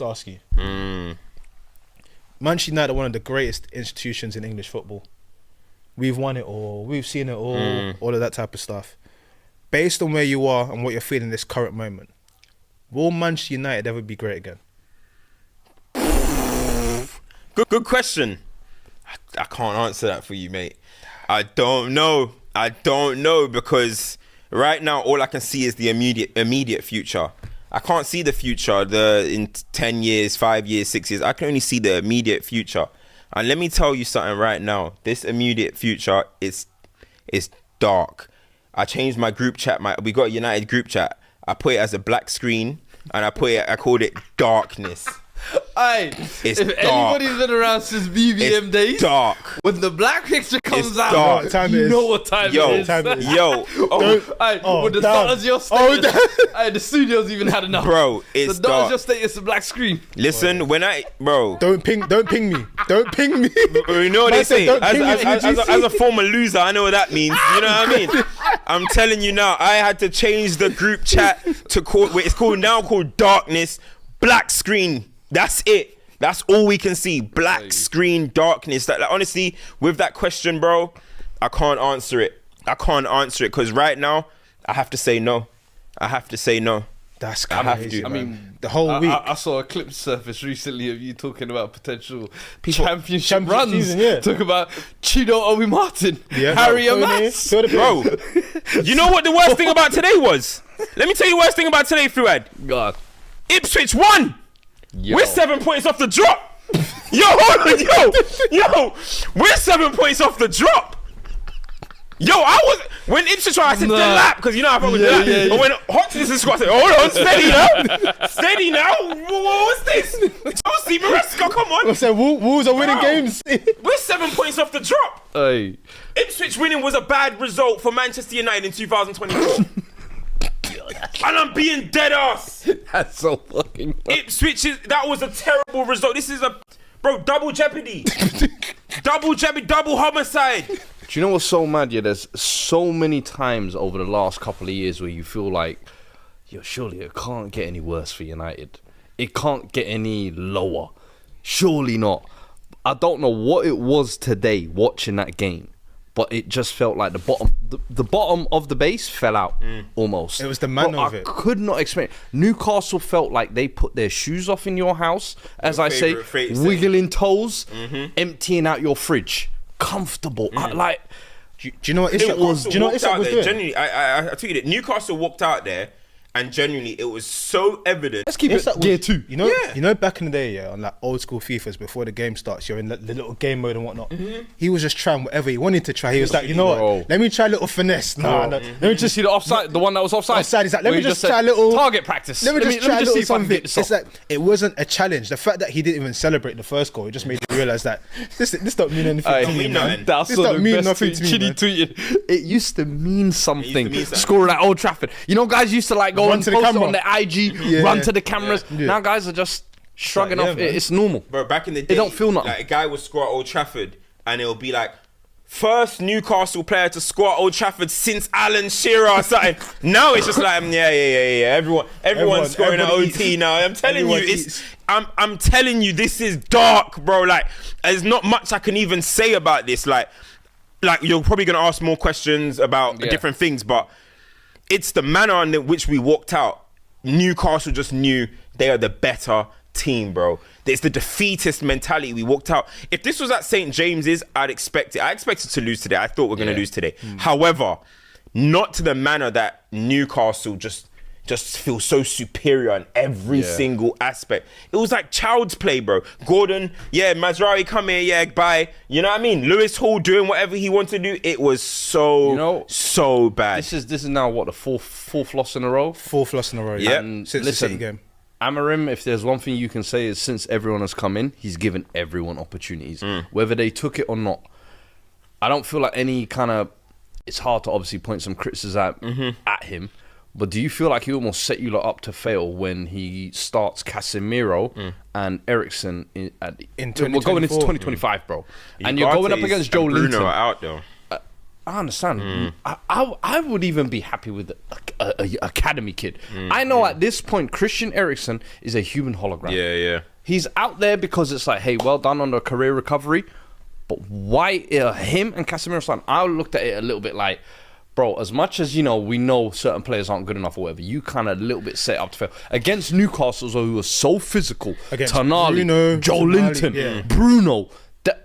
ask you. Manchester United are one of the greatest institutions in English football. We've won it all. We've seen it all of that type of stuff. Based on where you are and what you're feeling in this current moment, will Manchester United ever be great again? Good question. I can't answer that for you, mate. I don't know because right now all I can see is the immediate future. I can't see the future in 10 years, 5 years, 6 years. I can only see the immediate future. And let me tell you something right now. This immediate future is dark. I changed my group chat. We got a United group chat. I put it as a black screen and I called it darkness. Aye, It's if dark. anybody's been around since BBM days, dark. when the black picture comes It's out, dark. What time it you is? know what time Yo, it is. Time it is. yo, When the damn. start of your status, the studio's even had enough. bro, it's the start dark. of your status, a black screen. Listen, Don't ping me. Don't ping me. You know what they Man said, say. "Don't ping me As in a former loser, I know what that means. You know what I mean? I'm telling you now, I had to change the group chat to it's called darkness, black screen. That's it. That's all we can see. Black screen, darkness. Like, honestly, with that question, bro, I can't answer it. Because right now, I have to say no. That's I have crazy. to. I mean, the whole week. I saw a clip surface recently of you talking about potential championship Championship runs. season, yeah. Talk about Chido Obi Martin, Yeah. Harry Tony, Amas. Bro, you know what the worst thing about today was? Let me tell you the worst thing about today, Fuad. God. Ipswich won. Yo. We're 7 points off the drop. Yo, hold on, yo. We're 7 points off the drop. Yo, when Ipswich won, I said Nah. the lap, because you know I fuck with the lap. yeah. But when Hodgson squad, I said, hold on, steady now. What's this? Chelsea, Maresca, come on. I said, Wolves are winning Bro. games. We're 7 points off the drop. Hey. Ipswich winning was a bad result for Manchester United in 2024. And I'm being dead ass. That's so fucking funny. Ipswich that was a terrible result. This is double jeopardy. Double homicide. Do you know what's so mad? Yeah, there's so many times over the last couple of years where you feel like, yo, surely it can't get any worse for United. It can't get any lower. Surely not. I don't know what it was today watching that game, but it just felt like the bottom of the base fell out almost. It was the manner But of it. I could not explain. Newcastle felt like they put their shoes off in your house, as I say, favourite phrase, wiggling toes, emptying out your fridge. Comfortable. Do you know what Ishak was? Do you know what Ishak was doing? Genuinely, I told you that Newcastle walked out there, and genuinely, it was so evident. Let's keep it Ishak gear was, 2. You know, back in the day, yeah, on like old school FIFAs before the game starts, you're in the little game mode and whatnot. He was just trying whatever he wanted to try. He was like, you know Bro. what? Let me try a little finesse. No, let me Did you just see the offside? The one that was offside. Offside, he's like, let Where me he just said, try a little target practice. Let me just try a little see if I can something. get this It's off. like it wasn't a challenge. The fact that he didn't even celebrate the first goal, it just made you realise that this don't mean anything Aye, to me, man. That's This so don't the mean best nothing tweet to me, Chidi man. tweeted. It used to mean something. mean something. Scoring at Old Trafford. You know, guys used to like go Run and to the post it camera. on their IG, Yeah. run to the cameras. Yeah. Now guys are just shrugging Like, off. yeah, man. It's normal. Bro, back in the day, It don't feel nothing. like a guy would score at Old Trafford, and it'll be like, first Newcastle player to score at Old Trafford since Alan Shearer or something. Now it's just like, yeah. Everyone's scoring at everybody OT eats. now. I'm telling you, Everyone it's. eats. I'm telling you, this is dark, bro. Like, there's not much I can even say about this. Like you're probably gonna ask more questions about different things, but it's the manner in which we walked out. Newcastle just knew they are the better team, bro. It's the defeatist mentality. We walked out. If this was at St. James's, I expected to lose today. I thought we are going to lose today. However, not to the manner that Newcastle just feels so superior in every single aspect. It was like child's play, bro. Gordon, Managerial come here, bye. You know what I mean? Lewis Hall doing whatever he wanted to do. It was so bad. This is now what, the fourth loss in a row. Fourth loss in a row. Yeah. And Since the City game. Amarim, if there's one thing you can say, is since everyone has come in, he's given everyone opportunities, whether they took it or not. I don't feel like any kind of. It's hard to obviously point some criticism at him, but do you feel like he almost set you lot up to fail when he starts Casemiro and Eriksen in In we're going into 2024? 2025, bro, and you're going up against Joe Bruno Linton. are out though. I understand. I would even be happy with a academy kid. I know at this point, Christian Eriksen is a human hologram. Yeah. He's out there because it's like, hey, well done on the career recovery. But why him and Casemiro son? I looked at it a little bit like, bro, as much as, we know certain players aren't good enough or whatever, you kind of a little bit set up to fail. Against Newcastle, who was so physical, Against Tonali, Bruno, Joe Tonali, Linton, yeah. Bruno,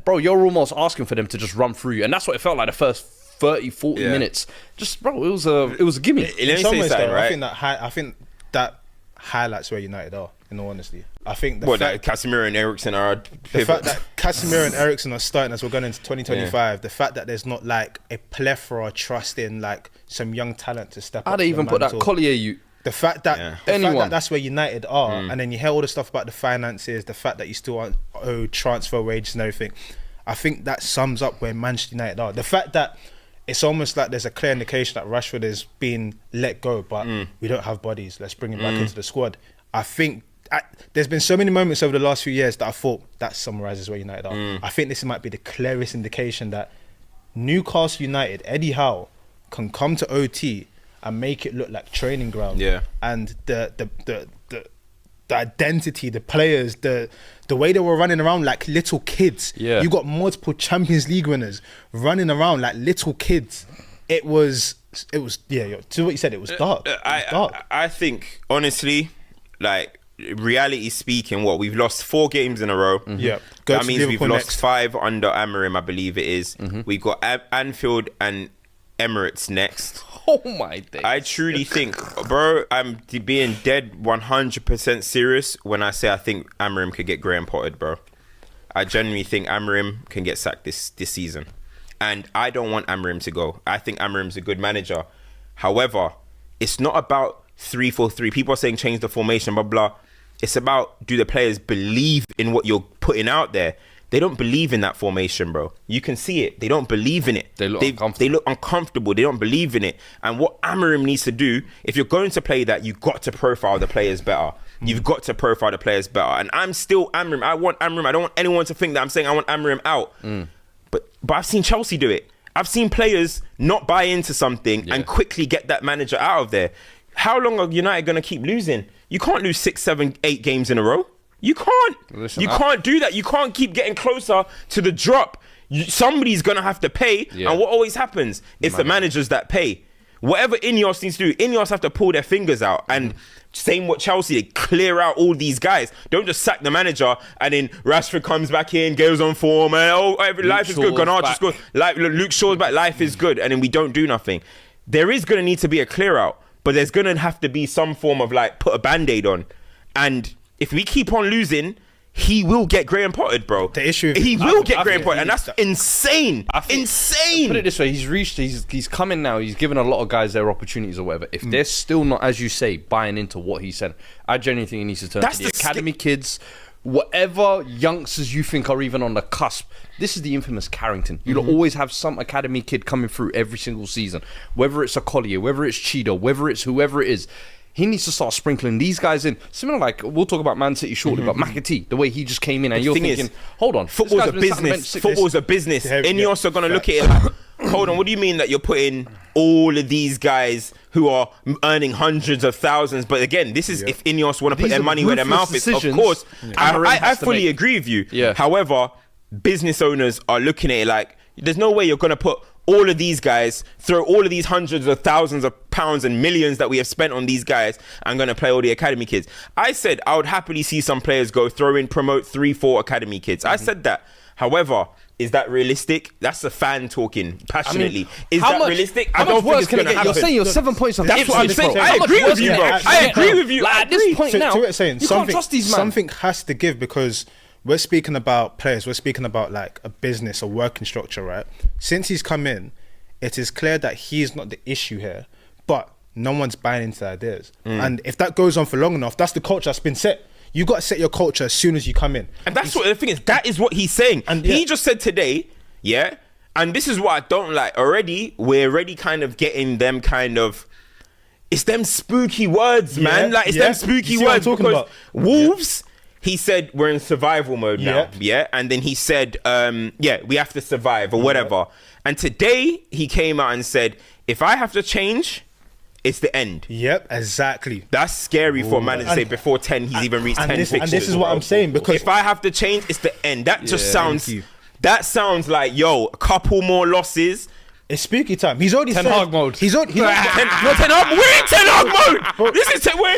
bro, you're almost asking for them to just run through you. And that's what it felt like the first 30, 40 minutes. Just, bro, it was a gimme. Let me In some say ways, something, though, right? I think that highlights where United are, in all honesty. I think that Casemiro and Eriksen are the fact that Casemiro and Eriksen are starting as we're going into 2025, the fact that there's not like a plethora of trust in like some young talent to step up. I'd even put that Collier. The fact that that's where United are, and then you hear all the stuff about the finances, the fact that you still owe transfer wages and everything. I think that sums up where Manchester United are. The fact that it's almost like there's a clear indication that Rashford is being let go, but we don't have bodies. Let's bring him back into the squad. I think there's been so many moments over the last few years that I thought that summarises where United are. I think this might be the clearest indication that Newcastle United, Eddie Howe, can come to OT and make it look like training ground. Yeah. And the identity, the players, the way they were running around like little kids. Yeah. You got multiple Champions League winners running around like little kids. It was to what you said, it was dark. I think, honestly, like, reality speaking, we've lost 4 games in a row. Yeah. That means we've lost 5 under Amorim, I believe it is. We've got Anfield and Emirates next. Oh my days. I truly think, bro, I'm being dead 100% serious when I say I think Amorim could get Graham potted, bro. I genuinely think Amorim can get sacked this season. And I don't want Amorim to go. I think Amorim's a good manager. However, it's not about 3-4-3. People are saying change the formation, blah, blah. It's about, do the players believe in what you're putting out there? They don't believe in that formation, bro. You can see it. They don't believe in it. They look uncomfortable. They don't believe in it. And what Amorim needs to do, if you're going to play that, you've got to profile the players better. You've got to profile the players better. And I'm still Amorim. I want Amorim. I don't want anyone to think that I'm saying I want Amorim out. But I've seen Chelsea do it. I've seen players not buy into something and quickly get that manager out of there. How long are United going to keep losing? You can't lose 6, 7, 8 games in a row. You can't. You can't do that. You can't keep getting closer to the drop. Somebody's going to have to pay. Yeah. And what always happens? It's the managers that pay. Whatever Ineos needs to do, Ineos have to pull their fingers out. And same with Chelsea, they clear out all these guys. Don't just sack the manager and then Rashford comes back in, goes on form, and life is good. Garnacho's good. Luke Shaw's back, life is good. And then we don't do nothing. There is going to need to be a clear out, but there's going to have to be some form of like put a band-aid on. And if we keep on losing, he will get Graham potted, bro. The issue, he will get Graham potted, and that's insane. Insane. Put it this way: he's coming now. He's given a lot of guys their opportunities or whatever. If they're still not, as you say, buying into what he said, I genuinely think he needs to turn to the academy kids, whatever youngsters you think are even on the cusp. This is the infamous Carrington. You'll always have some academy kid coming through every single season, whether it's a Collier, whether it's Cheeto, whether it's whoever it is. He needs to start sprinkling these guys in. Similar, like, we'll talk about Man City shortly, but McAtee, the way he just came in, and you're thinking, hold on. Football's a business. Football's a business. Ineos are going to look at it like, hold on, what do you mean that you're putting all of these guys who are earning hundreds of thousands? But again, this is if Ineos want to put their money where their mouth is. Of course, I fully agree with you. Yeah. However, business owners are looking at it like, there's no way you're going to put all of these guys, throw all of these hundreds of thousands of pounds and millions that we have spent on these guys, and going to play all the academy kids. I said I would happily see some players go promote 3-4 academy kids. I said that. However, is that realistic? That's a fan talking passionately. Is that realistic? I don't think it's going to happen. You're saying you're 7 points off. That's what I'm saying. I agree with you, bro. I agree with you. At this point now, you can't trust these man. Something has to give, because we're speaking about players. We're speaking about like a business, a working structure, right? Since he's come in, it is clear that he's not the issue here, but no one's buying into the ideas. And if that goes on for long enough, that's the culture that's been set. You got to set your culture as soon as you come in. And that's what the thing is. That is what he's saying. And he just said today, and this is what I don't like. We're already kind of getting them kind of, it's them spooky words, man. Like, it's them spooky words. Because Wolves, he said we're in survival mode now. Yep. Yeah. And then he said, we have to survive or whatever. And today he came out and said, if I have to change, it's the end. Yep, exactly. That's scary for a man to say before 10 he's even reached 10 and fixtures. this is what I'm saying, because if I have to change, it's the end. That just sounds... thank you. That sounds like, yo, a couple more losses. it's spooky time. He's already Ten said Hag mode. He's already, Ten Hag. We're in 10 Hag mode. We're in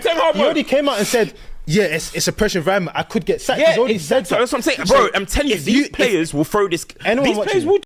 10 Hag he mode. already came out and said, yeah, it's a pressure environment. I could get sacked. Yeah, He's already said so that. that's what I'm saying, So bro. I'm telling you, if these players will throw this. Anyone These watching players it. will